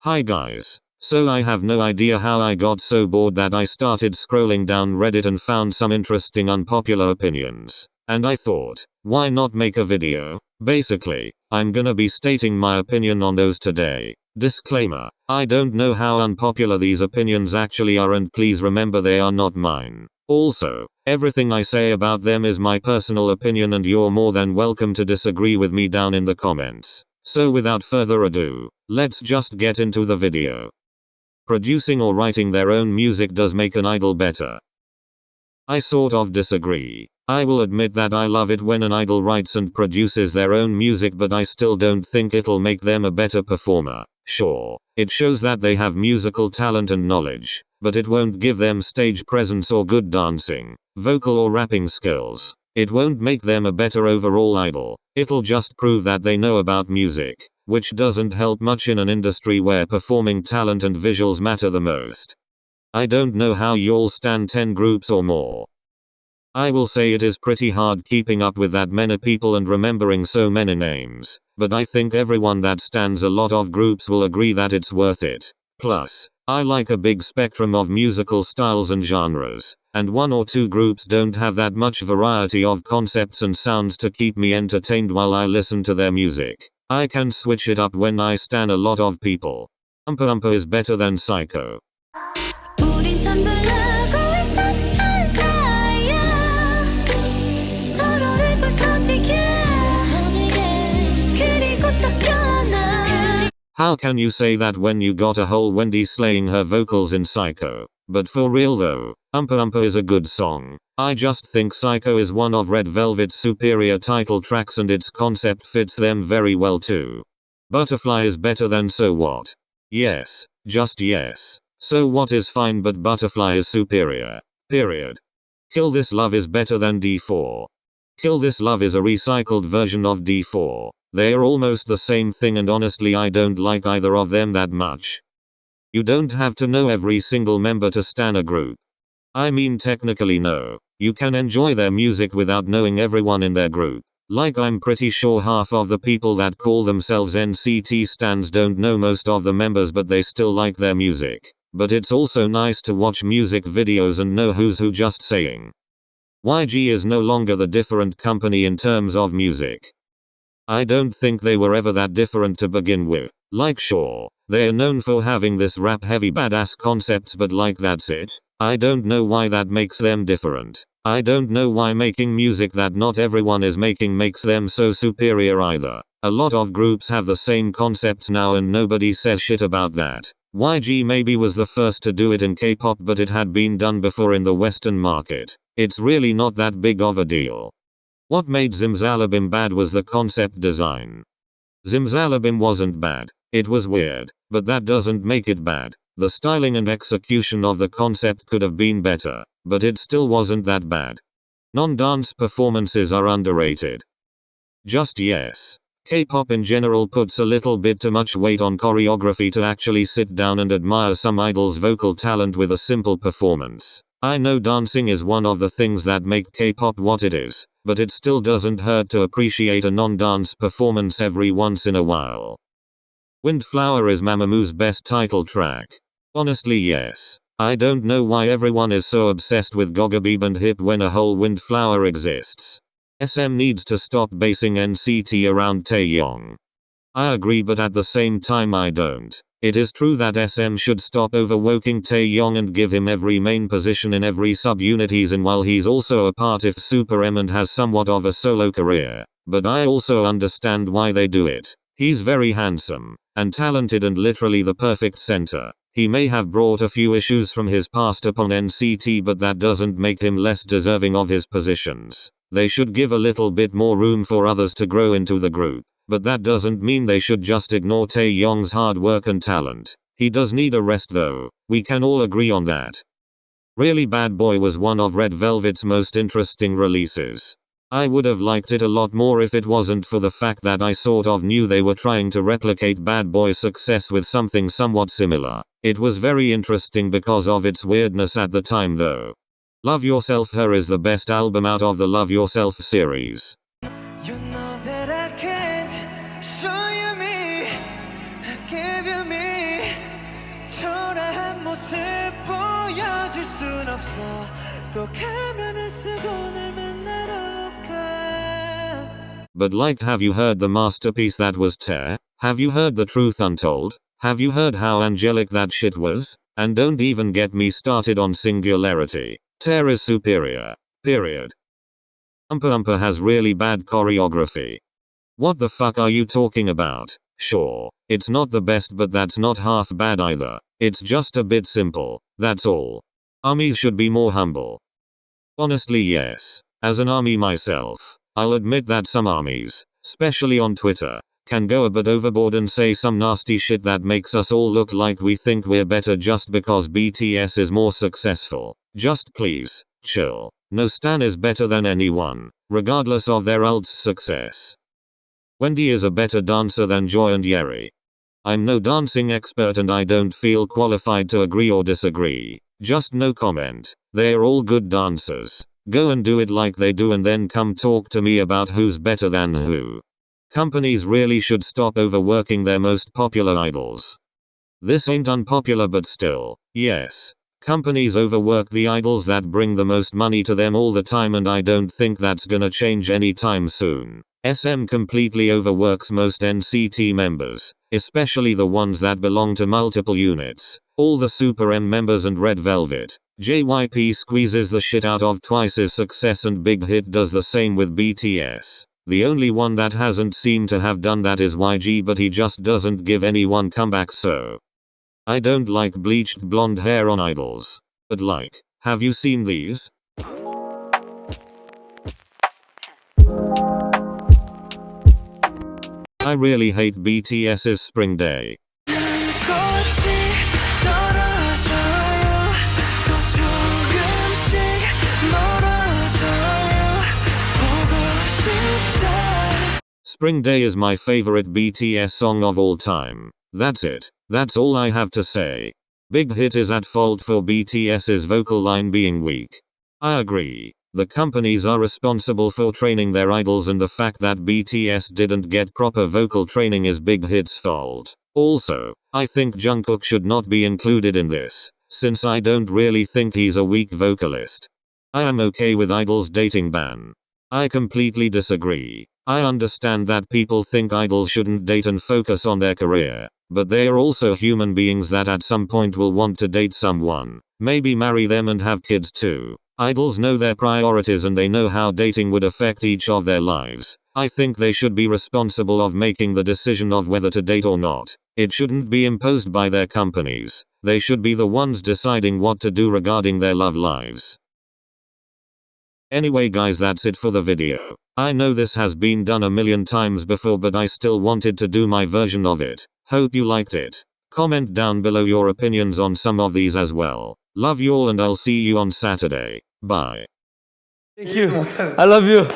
Hi guys. So I have no idea how I got so bored that I started scrolling down Reddit and found some interesting unpopular opinions. And I thought, why not make a video? Basically, I'm gonna be stating my opinion on those today. Disclaimer, I don't know how unpopular these opinions actually are, and please remember they are not mine. Also, everything I say about them is my personal opinion and you're more than welcome to disagree with me down in the comments. So without further ado, let's just get into the video. Producing or writing their own music does make an idol better. I sort of disagree. I will admit that I love it when an idol writes and produces their own music, but I still don't think it'll make them a better performer. Sure, it shows that they have musical talent and knowledge, but it won't give them stage presence or good dancing, vocal or rapping skills. It won't make them a better overall idol. It'll just prove that they know about music, which doesn't help much in an industry where performing talent and visuals matter the most. I don't know how you'll stand 10 groups or more. I will say it is pretty hard keeping up with that many people and remembering so many names, but I think everyone that stands a lot of groups will agree that it's worth it. Plus, I like a big spectrum of musical styles and genres, and one or two groups don't have that much variety of concepts and sounds to keep me entertained while I listen to their music. I can switch it up when I stan a lot of people. Unpopular is better than Psycho. How can you say that when you got a whole Wendy slaying her vocals in Psycho? But for real though, Unpopular is a good song. I just think Psycho is one of Red Velvet's superior title tracks and its concept fits them very well too. Butterfly is better than So What? Yes, just yes. So What is fine, but Butterfly is superior. Period. Kill This Love is better than D4. Kill This Love is a recycled version of D4. They are almost the same thing, and honestly I don't like either of them that much. You don't have to know every single member to stan a group. I mean technically no. You can enjoy their music without knowing everyone in their group. Like I'm pretty sure half of the people that call themselves NCT stans don't know most of the members, but they still like their music. But it's also nice to watch music videos and know who's who. Just saying. YG is no longer the different company in terms of music. I don't think they were ever that different to begin with. Like sure, they're known for having this rap heavy badass concepts, but like that's it. I don't know why that makes them different. I don't know why making music that not everyone is making makes them so superior either. A lot of groups have the same concepts now and nobody says shit about that. YG maybe was the first to do it in K-pop, but it had been done before in the Western market. It's really not that big of a deal. What made Zimzalabim bad was the concept design. Zimzalabim wasn't bad. It was weird, but that doesn't make it bad. The styling and execution of the concept could have been better, but it still wasn't that bad. Non-dance performances are underrated. Just yes. K-pop in general puts a little bit too much weight on choreography to actually sit down and admire some idol's vocal talent with a simple performance. I know dancing is one of the things that make K-pop what it is, but it still doesn't hurt to appreciate a non-dance performance every once in a while. Windflower is Mamamoo's best title track. Honestly yes. I don't know why everyone is so obsessed with Gogabib and Hip when a whole Windflower exists. SM needs to stop basing NCT around Taeyong. I agree, but at the same time I don't. It is true that SM should stop overworking Taeyong and give him every main position in every subunit he's in while he's also a part of Super M and has somewhat of a solo career. But I also understand why they do it. He's very handsome and talented and literally the perfect center. He may have brought a few issues from his past upon NCT, but that doesn't make him less deserving of his positions. They should give a little bit more room for others to grow into the group. But that doesn't mean they should just ignore Taeyong's hard work and talent. He does need a rest though. We can all agree on that. Really Bad Boy was one of Red Velvet's most interesting releases. I would have liked it a lot more if it wasn't for the fact that I sort of knew they were trying to replicate Bad Boy's success with something somewhat similar. It was very interesting because of its weirdness at the time though. Love Yourself Her is the best album out of the Love Yourself series. You know that I can't show you me, give you me. 초라한 모습 보여줄 순 없어 또 가면을 쓰고 날 만나러 가. But like, have you heard the masterpiece that was Tear? Have you heard The Truth Untold? Have you heard how angelic that shit was? And don't even get me started on Singularity. Tear is superior. Period. Umpa has really bad choreography. What the fuck are you talking about? Sure, it's not the best, but that's not half bad either. It's just a bit simple, that's all. Armies should be more humble. Honestly, yes. As an army myself, I'll admit that some armies, especially on Twitter, can go a bit overboard and say some nasty shit that makes us all look like we think we're better just because BTS is more successful. Just please, chill. No stan is better than anyone, regardless of their ult's success. Wendy is a better dancer than Joy and Yeri. I'm no dancing expert and I don't feel qualified to agree or disagree. Just no comment. They're all good dancers. Go and do it like they do and then come talk to me about who's better than who. Companies really should stop overworking their most popular idols. This ain't unpopular, but still, yes. Companies overwork the idols that bring the most money to them all the time, and I don't think that's gonna change anytime soon. SM completely overworks most NCT members, especially the ones that belong to multiple units. All the Super M members and Red Velvet. JYP squeezes the shit out of Twice's success and Big Hit does the same with BTS. The only one that hasn't seemed to have done that is YG, but he just doesn't give anyone comebacks, so. I don't like bleached blonde hair on idols. But like, have you seen these? I really hate BTS's Spring Day. Spring Day is my favorite BTS song of all time. That's it. That's all I have to say. Big Hit is at fault for BTS's vocal line being weak. I agree. The companies are responsible for training their idols, and the fact that BTS didn't get proper vocal training is Big Hit's fault. Also, I think Jungkook should not be included in this, since I don't really think he's a weak vocalist. I am okay with idols dating ban. I completely disagree. I understand that people think idols shouldn't date and focus on their career, but they are also human beings that at some point will want to date someone, maybe marry them and have kids too. Idols know their priorities and they know how dating would affect each of their lives. I think they should be responsible of making the decision of whether to date or not. It shouldn't be imposed by their companies. They should be the ones deciding what to do regarding their love lives. Anyway guys, that's it for the video. I know this has been done a million times before, but I still wanted to do my version of it. Hope you liked it. Comment down below your opinions on some of these as well. Love you all and I'll see you on Saturday. Bye. Thank you. I love you.